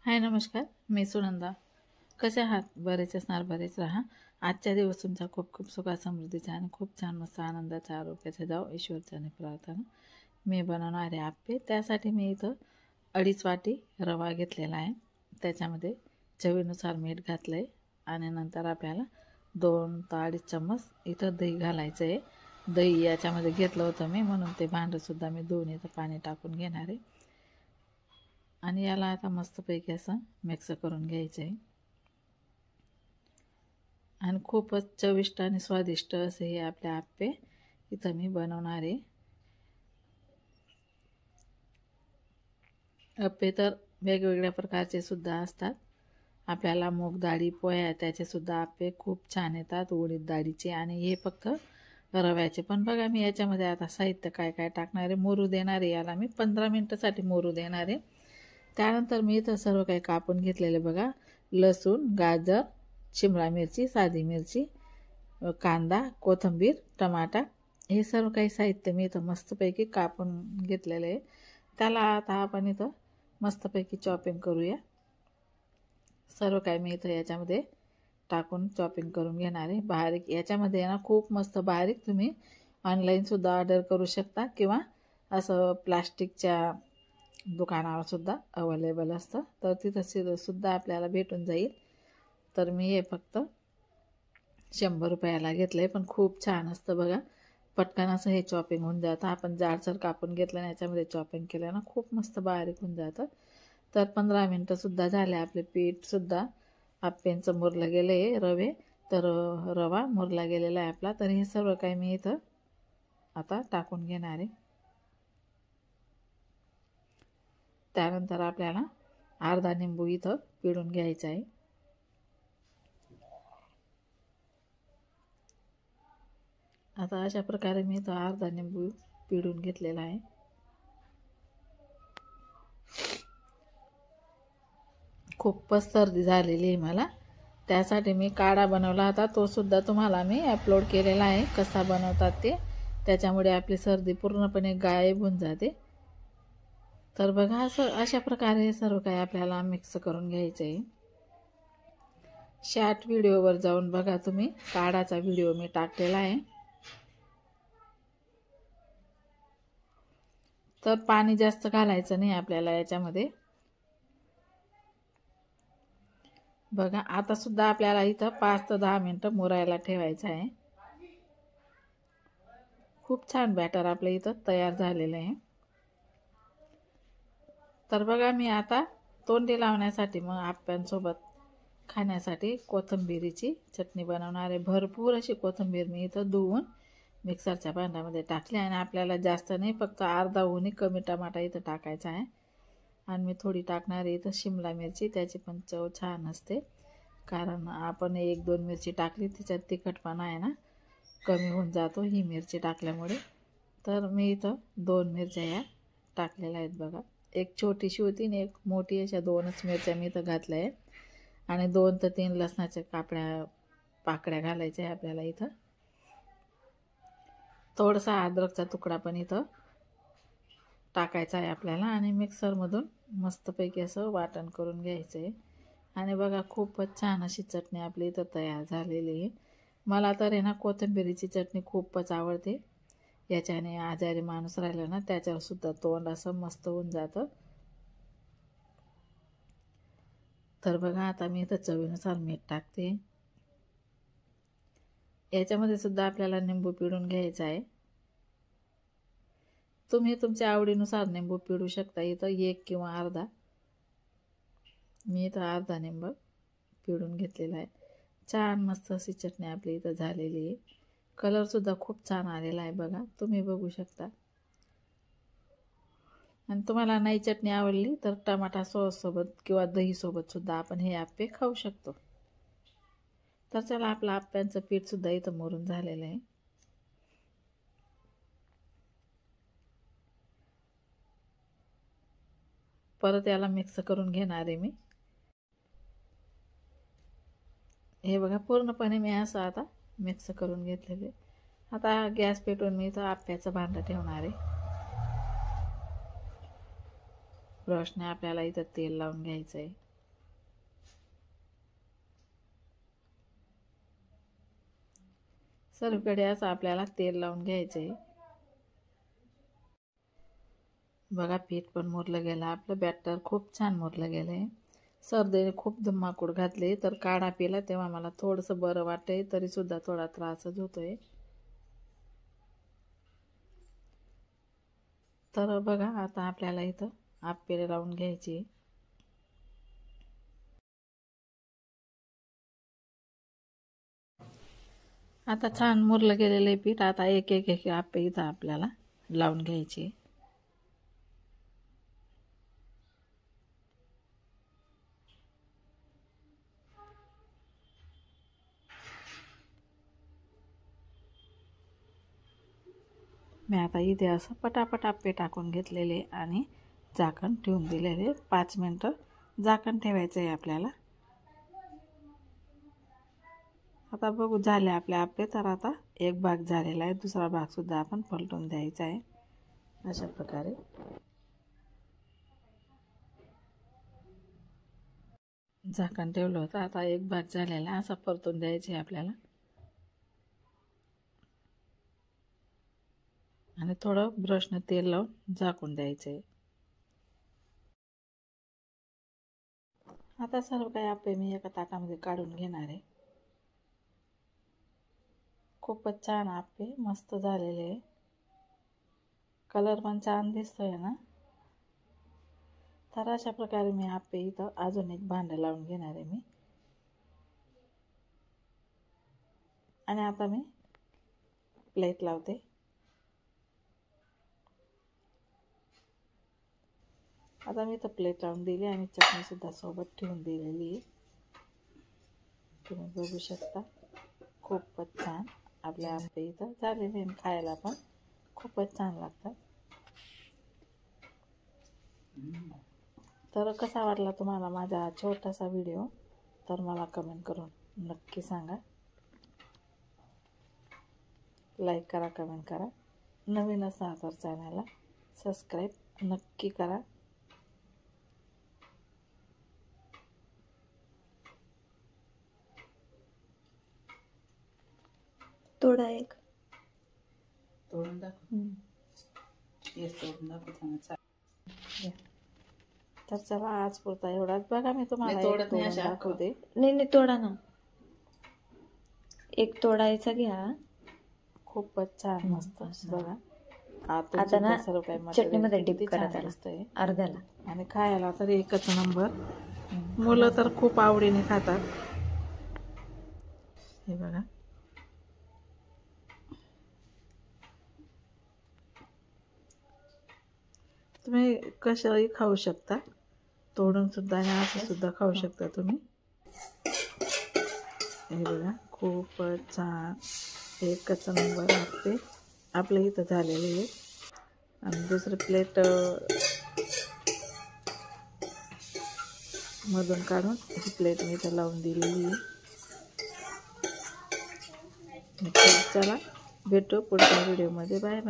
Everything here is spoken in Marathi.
हाय नमस्कार, मी सुनंदा. कसे आहात? बरेच असणार, बरेच राहा. आजच्या दिवस तुमचा खूप खूप सुखा समृद्धीचा आणि खूप छान मस्त आनंदाच्या आरोग्याचा जाव ईश्वरच्याने प्रार्थना. मी बनवणार आहे आप्पे. त्यासाठी मी इथं 2.5 वाटी रवा घेतलेला आहे. त्याच्यामध्ये चवीनुसार मीठ घातलं आहे आणि नंतर आपल्याला 2 ते 2.5 चम्मच इथं दही घालायचं आहे. दही याच्यामध्ये घेतलं होतं मी, म्हणून ते भांडंसुद्धा मी धुवून इथं पाणी टाकून घेणार आहे. आणि याला आता मस्तपैकी असं मिक्स करून घ्यायचं आहे. आणि खूपच चविष्ट आणि स्वादिष्ट असे हे आपले आप्पे इथं मी बनवणार आहे. आप्पे तर वेगवेगळ्या प्रकारचे सुद्धा असतात. आपल्याला मूग डाळी पोह्या त्याचे सुद्धा आप्पे खूप छान येतात, उडीद डाळीचे, आणि हे फक्त रव्याचे. पण बघा मी याच्यामध्ये आता साहित्य काय काय टाकणार आहे. मोरू देणार आहे, याला मी 15 मिनटासाठी मोरू देणार आहे. त्यानंतर मी इथं सर्व काही कापून घेतलेले बघा. लसूण, गाजर, शिमला मिरची, साधी मिरची, कांदा, कोथिंबीर, टमाटा, हे सर्व काही साहित्य मी इथं मस्तपैकी कापून घेतलेलं आहे. त्याला आता आपण इथं मस्तपैकी चॉपिंग करूया. सर्व काही मी इथं याच्यामध्ये टाकून चॉपिंग करून घेणार आहे. बारीक याच्यामध्ये ना खूप मस्त बारीक तुम्ही ऑनलाईनसुद्धा ऑर्डर करू शकता, किंवा असं प्लास्टिकच्या दुकानावर सुद्धा अवेलेबल असतं, तर तिथं सुद्धा आपल्याला भेटून जाईल. तर मी हे फक्त 100 रुपयाला घेतलं आहे, पण खूप छान असतं बघा. पटकन असं हे चॉपिंग होऊन जातं. आपण जाडसर कापून घेतलं आणि याच्यामध्ये चॉपिंग केलं ना खूप मस्त बारीक होऊन जातं. तर 15 मिनटंसुद्धा झाले. आपले पीठसुद्धा आप्प्यांचं मुरलं गेलं आहे, रवा मुरला गेलेला आहे आपला. तर हे सर्व काही मी इथं आता टाकून घेणार आहे. त्यानंतर आपल्याला अर्धा निंबू इथं पिळून घ्यायचा आहे. आता अशा प्रकारे मी इथं अर्धा निंबू पिळून घेतलेला आहे. खूपच सर्दी झालेली आहे मला, त्यासाठी मी काढा बनवला होता, तो सुद्धा तुम्हाला मी अपलोड केलेला आहे कसा बनवतात ते. त्याच्यामुळे आपली सर्दी पूर्णपणे गायब होऊन जाते. तर बघा अशा प्रकारे सर्व काही आपल्याला मिक्स करून घ्यायचं आहे. शॉर्ट व्हिडिओवर जाऊन बघा तुम्ही, काढाचा व्हिडिओ मी टाकलेला आहे. तर पाणी जास्त घालायचं नाही आपल्याला याच्यामध्ये. बघा आता सुद्धा आपल्याला इथं 5 ते 10 मिनटं मुरायला ठेवायचं आहे. खूप छान बॅटर आपलं इथं तयार झालेलं आहे. तर बघा मी आता तोंडी लावण्यासाठी मग आप्प्यांसोबत खाण्यासाठी कोथिंबीरीची चटणी बनवणार आहे. भरपूर अशी कोथिंबीर मी इथं धुवून मिक्सरच्या भांड्यामध्ये टाकली, आणि आपल्याला जास्त नाही, फक्त अर्धाहूनही कमी टमाटा इथं टाकायचा आहे. आणि मी थोडी टाकणार आहे इथं शिमला मिरची, त्याची पण चव छान असते. कारण आपण 1-2 मिरची टाकली, तिच्यात तिखटपणा आहे ना कमी होऊन जातो ही मिरची टाकल्यामुळे. तर मी इथं 2 मिरच्या या टाकलेल्या आहेत बघा. एक छोटीशी होती आणि एक मोठी, अशा 2च मिरच्या मी इथं घातल्या आहे. आणि 2 ते 3 लसणाच्या पाकळ्या घालायच्या आहे आपल्याला इथं. थोडासा अद्रकचा तुकडा पण इथं टाकायचा आहे आपल्याला, आणि मिक्सरमधून मस्तपैकी असं वाटण करून घ्यायचं आहे. आणि बघा खूपच छान अशी चटणी आपली इथं तयार झालेली आहे. मला तर आहे ना कोथिंबीरीची चटणी खूपच आवडते. याच्याने आजारी माणूस राहिला ना त्याच्यावर सुद्धा तोंड असं मस्त होऊन जातं. तर बघा आता मी इथं चवीनुसार मीठ टाकते. याच्यामध्ये सुद्धा आपल्याला निंबू पिळून घ्यायचा आहे. तुम्ही तुमच्या आवडीनुसार निंबू पिळू शकता. इथं 1 किंवा अर्धा, मी इथं अर्धा निंबू पिळून घेतलेला आहे. छान मस्त अशी चटणी आपली इथं झालेली आहे. कलरसुद्धा खूप छान आलेला आहे बघा, तुम्ही बघू शकता. आणि तुम्हाला नाही चटणी आवडली तर टमाटा सॉससोबत किंवा दहीसोबत सुद्धा आपण हे आप्पे खाऊ शकतो. तर चला, आपलं आप्प्यांचं पीठसुद्धा इथं मोरून झालेलं आहे. परत याला मिक्स करून घेणार आहे मी. हे बघा पूर्णपणे मी असं आता मिक्स करून घेतलेले. आता गॅस पेटवून मी इथं आप्प्याचं भांडं ठेवणार आहे. ब्रशने आपल्याला इथं तेल लावून घ्यायचं आहे. सर्वकडे असं आपल्याला तेल लावून घ्यायचं आहे. बघा पीठ पण मुरलं गेलं, आपलं बॅटर खूप छान मुरलं गेलं आहे. सर्दीने खूप धुमाकूळ घातले, तर काढा पिला तेव्हा मला थोडंसं बरं वाटतंय, तरीसुद्धा थोडा त्रासच होतोय. तर बघा आता आपल्याला इथं आप्पे लावून घ्यायची. आता छान मुरलं गेलेलं आहे पीठ. आता एक एक एक आप्पे इथं आपल्याला लावून घ्यायची. मी आता इथे असं पटापट आप्पे टाकून घेतलेले आणि झाकण ठेवून दिलेले. 5 मिनटं झाकण ठेवायचं आहे आपल्याला. आता बघू झाले आपले आप्पे. तर आता एक भाग झालेला आहे, दुसरा भाग सुद्धा आपण पलटून द्यायचा आहे. अशा प्रकारे झाकण ठेवलं होतं. आता एक भाग झालेला आहे, असा परतून द्यायचा आहे आपल्याला. आणि थोडं ब्रशनं तेल लावून झाकून द्यायचं आहे. आता सर्व काही आप्पे मी एका ताटामध्ये काढून घेणार आहे. खूपच छान आप्पे मस्त झालेले आहे. कलर पण छान दिसतोय ना. तर अशा प्रकारे मी आप्पे इथं अजून एक भांडं लावून घेणार आहे मी. आणि आता मी प्लेट लावते. आता मी तर प्लेट लावून दिली आणि चटणी सुद्धा सोबत ठेवून दिलेली आहे. तुम्ही बघू शकता खूपच छान आपले आप्पे इथं झालेले आणि खायला पण खूपच छान लागतात. तर कसा वाटला तुम्हाला माझा छोटासा व्हिडिओ, तर मला कमेंट करून नक्की सांगा. लाईक करा, कमेंट करा. नवीन असाल तर चॅनलला सबस्क्राईब नक्की करा. तोडा एक तोडून दाखव. तोडून दाखव. तर चला आज पुरता एवढाच. बघा मी तुम्हाला तोडून दाखवते. नाही तोडा ना. एक तोडायचा घ्या. खूपच छान मस्त बघा. आता ना सर्व काही चटणीमध्ये डिप करा त्याला अर्ध्याला. आणि खायला तर एकच नंबर. मुलं तर खूप आवडीने खातात. हे बघा तुम्ही कशाही खाऊ शकता, तोडून सुद्धा आणि असं सुद्धा खाऊ शकता तुम्ही. हे बघा खूपच छान एकच नंबर आप्पे आपल्या इथं झालेले आहे. आणि दुसरी प्लेट मधून काढून ही प्लेट मी इथं लावून दिलेली आहे. चला भेटू पुढच्या व्हिडिओमध्ये. Bye bye.